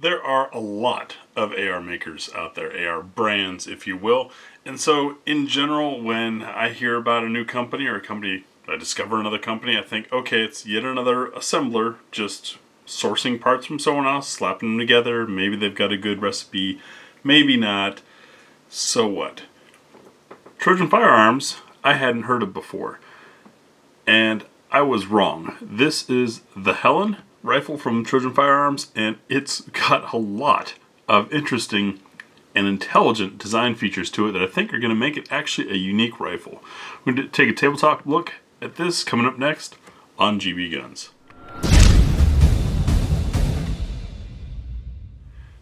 There are a lot of AR makers out there, AR brands, if you will. And so, in general, when I hear about a new company or a company, I discover another company, I think, okay, it's yet another assembler just sourcing parts from someone else, slapping them together. Maybe they've got a good recipe, maybe not. So what? Trojan Firearms, I hadn't heard of before. And I was wrong. This is the Helen rifle from Trojan Firearms, and it's got a lot of interesting and intelligent design features to it that I think are going to make it actually a unique rifle. We're going to take a tabletop look at this coming up next on GBGuns.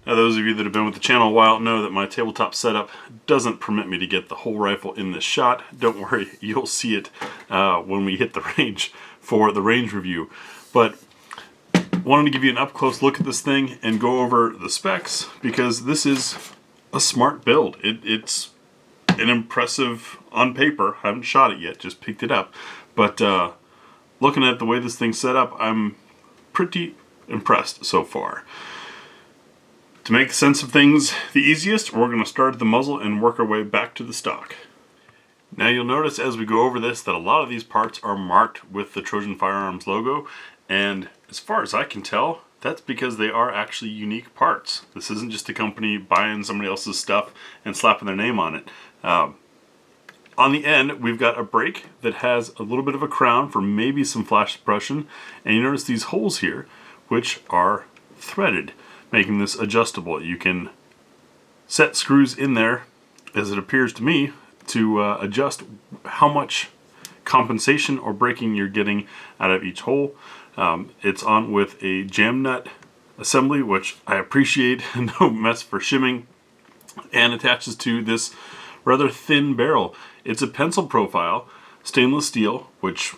Now, those of you that have been with the channel a while know that my tabletop setup doesn't permit me to get the whole rifle in this shot. Don't worry, you'll see it when we hit the range for the range review. But wanted to give you an up-close look at this thing and go over the specs, because this is a smart build. It's an impressive on paper. I haven't shot it yet, just picked it up. But looking at the way this thing's set up, I'm pretty impressed so far. To make sense of things the easiest, we're going to start at the muzzle and work our way back to the stock. Now you'll notice as we go over this that a lot of these parts are marked with the Trojan Firearms logo, and as far as I can tell, that's because they are actually unique parts. This isn't just a company buying somebody else's stuff and slapping their name on it. On the end, we've got a brake that has a little bit of a crown for maybe some flash suppression, and you notice these holes here, which are threaded, making this adjustable. You can set screws in there, as it appears to me, to adjust how much compensation or braking you're getting out of each hole. It's on with a jam nut assembly, which I appreciate, no mess for shimming, and attaches to this rather thin barrel. It's a pencil profile, stainless steel, which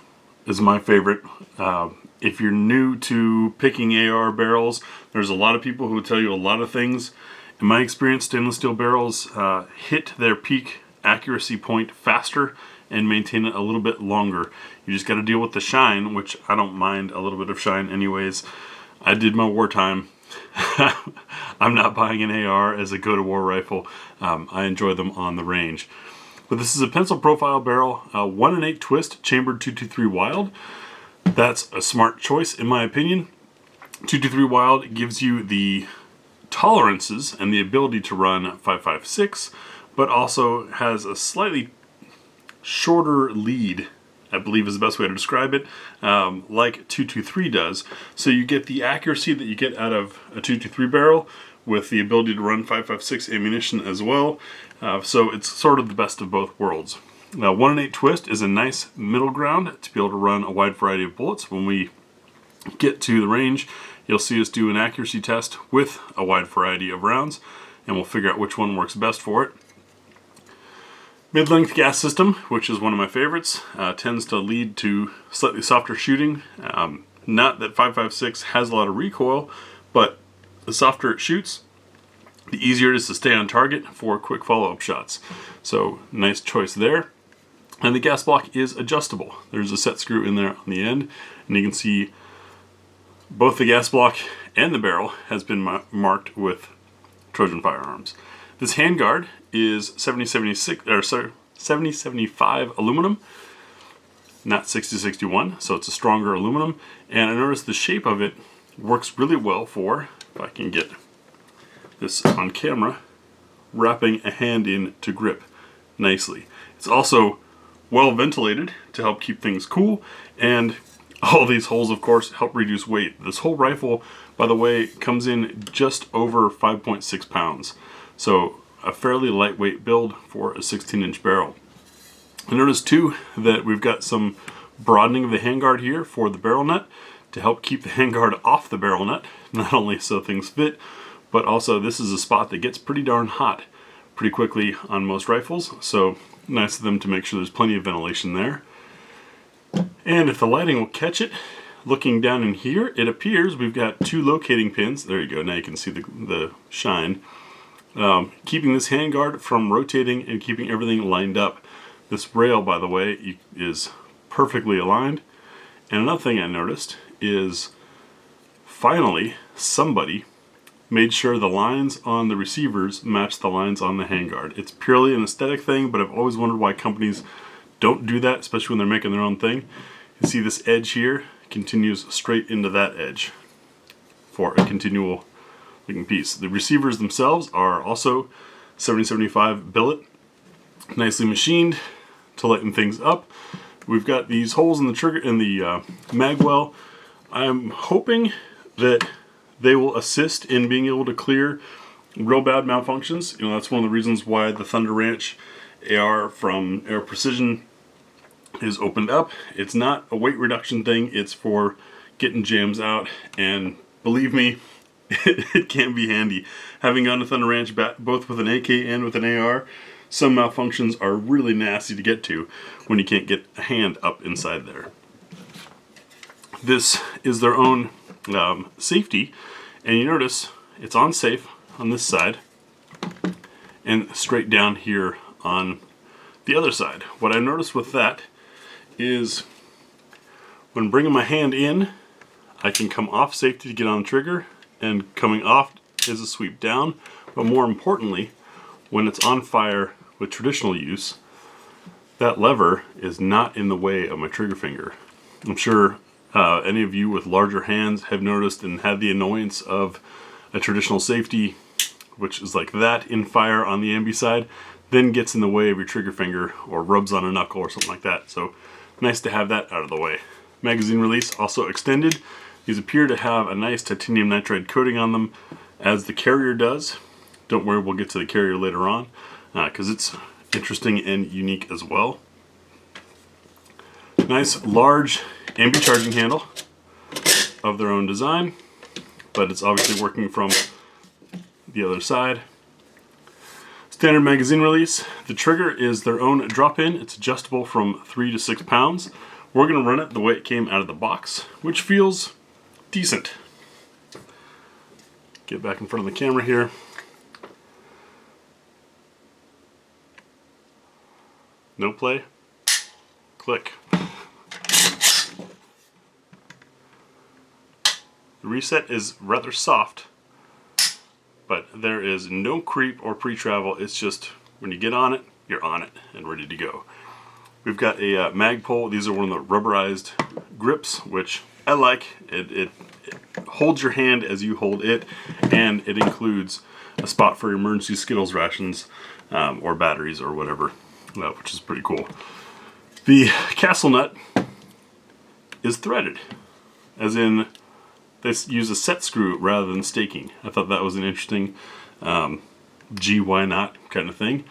is my favorite. If you're new to picking AR barrels, there's a lot of people who will tell you a lot of things. In my experience, stainless steel barrels hit their peak accuracy point faster and maintain it a little bit longer. You just got to deal with the shine, which I don't mind a little bit of shine anyways. I did my wartime. I'm not buying an AR as a go-to-war rifle. I enjoy them on the range. But this is a pencil profile barrel, 1 1/8 twist, chambered 223 Wild. That's a smart choice in my opinion. 223 Wild gives you the tolerances and the ability to run 5.56, but also has a slightly shorter lead, I believe is the best way to describe it, like 223 does. So you get the accuracy that you get out of a 223 barrel with the ability to run 5.56 ammunition as well. So it's sort of the best of both worlds. Now, 1 1/8 twist is a nice middle ground to be able to run a wide variety of bullets. When we get to the range, you'll see us do an accuracy test with a wide variety of rounds, and we'll figure out which one works best for it. Mid-length gas system, which is one of my favorites, tends to lead to slightly softer shooting. Not that 5.56 has a lot of recoil, but the softer it shoots, the easier it is to stay on target for quick follow-up shots. So, nice choice there. And the gas block is adjustable. There's a set screw in there on the end, and you can see both the gas block and the barrel has been marked with Trojan Firearms. This handguard is 7075 aluminum, not 6061, so it's a stronger aluminum. And I noticed the shape of it works really well for, if I can get this on camera, wrapping a hand in to grip nicely. It's also well ventilated to help keep things cool, and all these holes of course help reduce weight. This whole rifle, by the way, comes in just over 5.6 pounds. So a fairly lightweight build for a 16-inch barrel. I noticed too that we've got some broadening of the handguard here for the barrel nut to help keep the handguard off the barrel nut, not only so things fit, but also this is a spot that gets pretty darn hot pretty quickly on most rifles, so nice of them to make sure there's plenty of ventilation there. And if the lighting will catch it, looking down in here, it appears we've got 2 locating pins. There you go, now you can see the shine. Keeping this handguard from rotating and keeping everything lined up. This rail, by the way, is perfectly aligned. And another thing I noticed is finally somebody made sure the lines on the receivers match the lines on the handguard. It's purely an aesthetic thing, but I've always wondered why companies don't do that, especially when they're making their own thing. You see this edge here continues straight into that edge for a continual looking piece. The receivers themselves are also 7075 billet, nicely machined to lighten things up. We've got these holes in the trigger, in the mag well. I'm hoping that they will assist in being able to clear real bad malfunctions. You know, that's one of the reasons why the Thunder Ranch AR from Air Precision is opened up. It's not a weight reduction thing, it's for getting jams out, and believe me, it can be handy. Having gone to Thunder Ranch both with an AK and with an AR, some malfunctions are really nasty to get to when you can't get a hand up inside there. This is their own safety, and you notice it's on safe on this side and straight down here on the other side. What I noticed with that is when bringing my hand in, I can come off safety to get on the trigger, and coming off is a sweep down. But more importantly, when it's on fire with traditional use, that lever is not in the way of my trigger finger. I'm sure any of you with larger hands have noticed and had the annoyance of a traditional safety, which is like that in fire on the ambi side, then gets in the way of your trigger finger or rubs on a knuckle or something like that. So nice to have that out of the way. Magazine release also extended. These appear to have a nice titanium nitride coating on them, as the carrier does. Don't worry, we'll get to the carrier later on, because it's interesting and unique as well. Nice large ambi charging handle of their own design, but it's obviously working from the other side. Standard magazine release. The trigger is their own drop-in. It's adjustable from 3 to 6 pounds. We're going to run it the way it came out of the box, which feels decent. Get back in front of the camera here. No play. Click. The reset is rather soft, but there is no creep or pre-travel. It's just when you get on it, you're on it and ready to go. We've got a mag pole. These are one of the rubberized grips, which I like. It holds your hand as you hold it, and it includes a spot for emergency Skittles rations or batteries or whatever, which is pretty cool. The castle nut is threaded, as in they use a set screw rather than staking. I thought that was an interesting gee, why not kind of thing.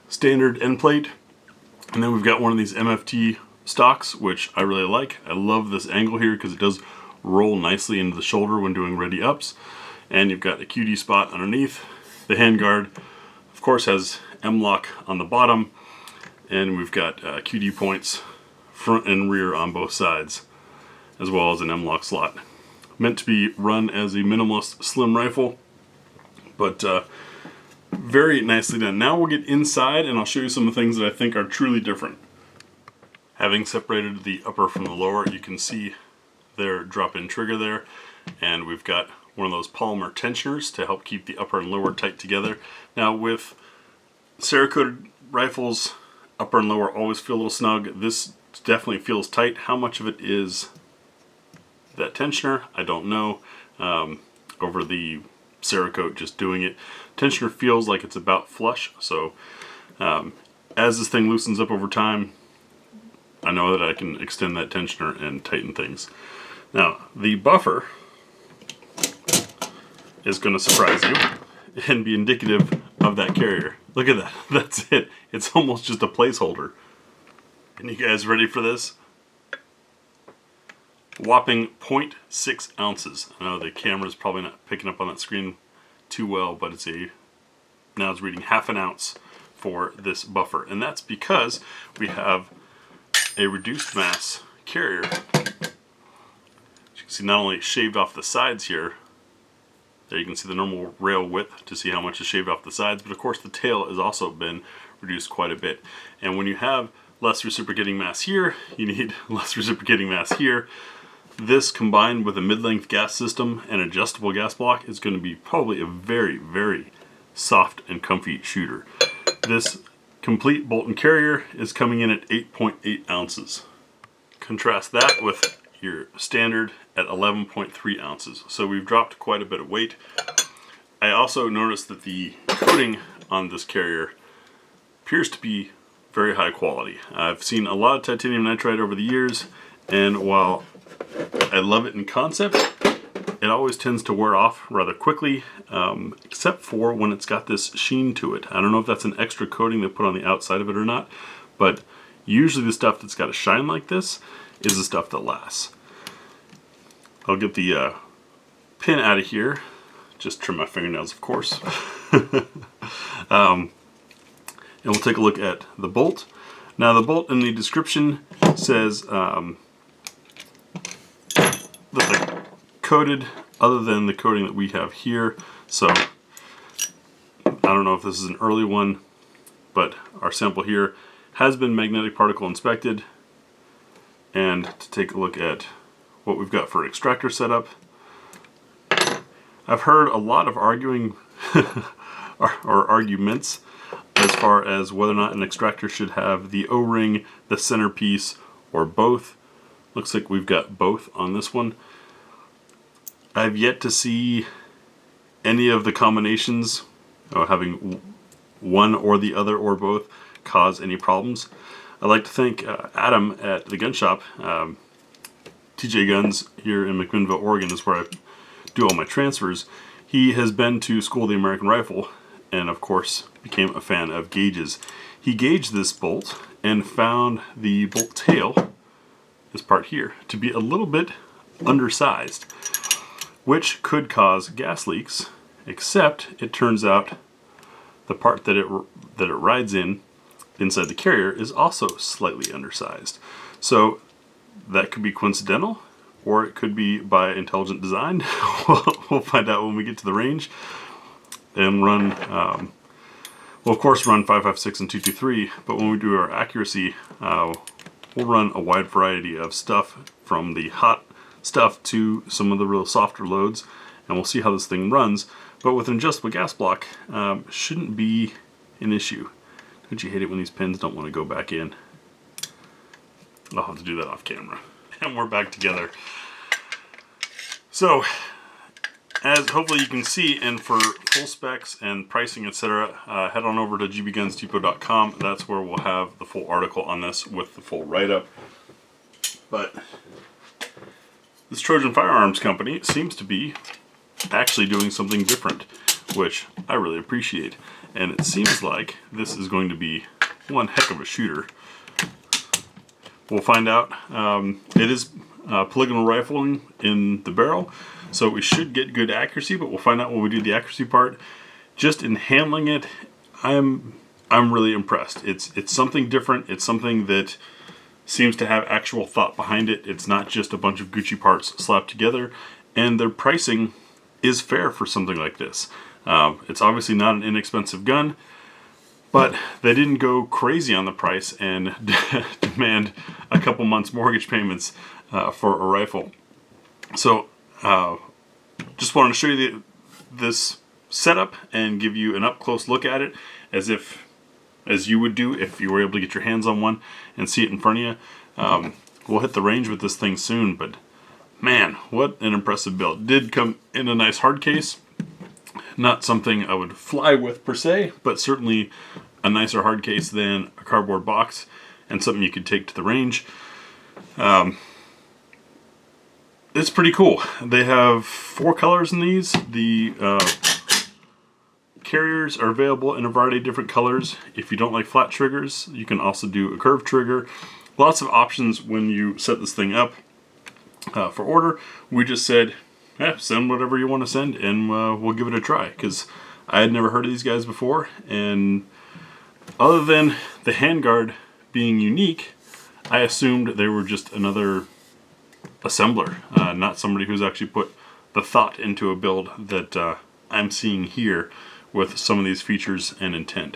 Standard end plate, and then we've got one of these MFT stocks, which I really like. I love this angle here because it does roll nicely into the shoulder when doing ready ups. And you've got a QD spot underneath. The handguard, of course, has M-lock on the bottom, and we've got QD points front and rear on both sides, as well as an M-lock slot. Meant to be run as a minimalist slim rifle, but very nicely done. Now we'll get inside and I'll show you some of the things that I think are truly different. Having separated the upper from the lower, you can see their drop-in trigger there, and we've got one of those polymer tensioners to help keep the upper and lower tight together. Now with Cerakoted rifles, upper and lower always feel a little snug. This definitely feels tight. How much of it is that tensioner, I don't know. Over the Cerakote, just doing it, tensioner feels like it's about flush. So as this thing loosens up over time, I know that I can extend that tensioner and tighten things. Now the buffer is going to surprise you and be indicative of that carrier. Look at that. That's it. It's almost just a placeholder. And you guys ready for this? Whopping 0.6 ounces. I know the camera's probably not picking up on that screen too well, but now it's reading half an ounce for this buffer. And that's because we have a reduced mass carrier. As you can see, not only shaved off the sides here, there you can see the normal rail width to see how much is shaved off the sides, but of course the tail has also been reduced quite a bit. And when you have less reciprocating mass here, you need less reciprocating mass here. this combined with a mid-length gas system and adjustable gas block is going to be probably a very, very soft and comfy shooter. This complete bolt and carrier is coming in at 8.8 ounces. Contrast that with your standard at 11.3 ounces. So we've dropped quite a bit of weight. I also noticed that the coating on this carrier appears to be very high quality. I've seen a lot of titanium nitride over the years, and while I love it in concept, it always tends to wear off rather quickly, except for when it's got this sheen to it. I don't know if that's an extra coating they put on the outside of it or not, but usually the stuff that's got a shine like this is the stuff that lasts. I'll get the pin out of here. Just trim my fingernails, of course. And we'll take a look at the bolt. Now the bolt in the description says that they're coated other than the coating that we have here. So I don't know if this is an early one, but our sample here has been magnetic particle inspected. And to take a look at what we've got for extractor setup, I've heard a lot of arguing or arguments as far as whether or not an extractor should have the O-ring, the centerpiece, or both. Looks like we've got both on this one. I've yet to see any of the combinations, having one or the other or both, cause any problems. I'd like to thank Adam at the gun shop. TJ Guns here in McMinnville, Oregon is where I do all my transfers. He has been to School of the American Rifle and of course became a fan of gauges. He gauged this bolt and found the bolt tail, this part here, to be a little bit undersized, which could cause gas leaks, except it turns out the part that it rides in inside the carrier is also slightly undersized. So that could be coincidental, or it could be by intelligent design. We'll find out when we get to the range and run, we'll of course run 5.56 and 2.23, but when we do our accuracy, we'll run a wide variety of stuff from the hot stuff to some of the real softer loads, and we'll see how this thing runs. But with an adjustable gas block, shouldn't be an issue. Don't you hate it when these pins don't want to go back in? I'll have to do that off camera. And we're back together. So, as hopefully you can see, and for full specs and pricing, etc., head on over to gbgunsdepot.com. That's where we'll have the full article on this with the full write-up. But this Trojan Firearms company seems to be actually doing something different, which I really appreciate. And it seems like this is going to be one heck of a shooter. We'll find out. It is polygonal rifling in the barrel, so we should get good accuracy, but we'll find out when we do the accuracy part. Just in handling it, I'm really impressed. It's something different. It's something that seems to have actual thought behind it. It's not just a bunch of Gucci parts slapped together, and their pricing is fair for something like this. It's obviously not an inexpensive gun, but they didn't go crazy on the price and demand a couple months mortgage payments for a rifle. So just wanted to show you this setup and give you an up-close look at it as you would do if you were able to get your hands on one and see it in front of you. We'll hit the range with this thing soon, but man, what an impressive build. It did come in a nice hard case. Not something I would fly with per se, but certainly a nicer hard case than a cardboard box, and something you could take to the range. It's pretty cool. They have 4 colors in these. The carriers are available in a variety of different colors. If you don't like flat triggers, you can also do a curved trigger. Lots of options when you set this thing up for order. We just said, send whatever you want to send, and we'll give it a try, because I had never heard of these guys before, and other than the handguard being unique, I assumed they were just another assembler, not somebody who's actually put the thought into a build that I'm seeing here with some of these features and intent.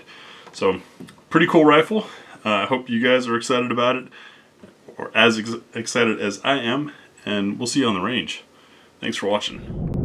So, pretty cool rifle. I hope you guys are excited about it, or as excited as I am. and we'll see you on the range. Thanks for watching.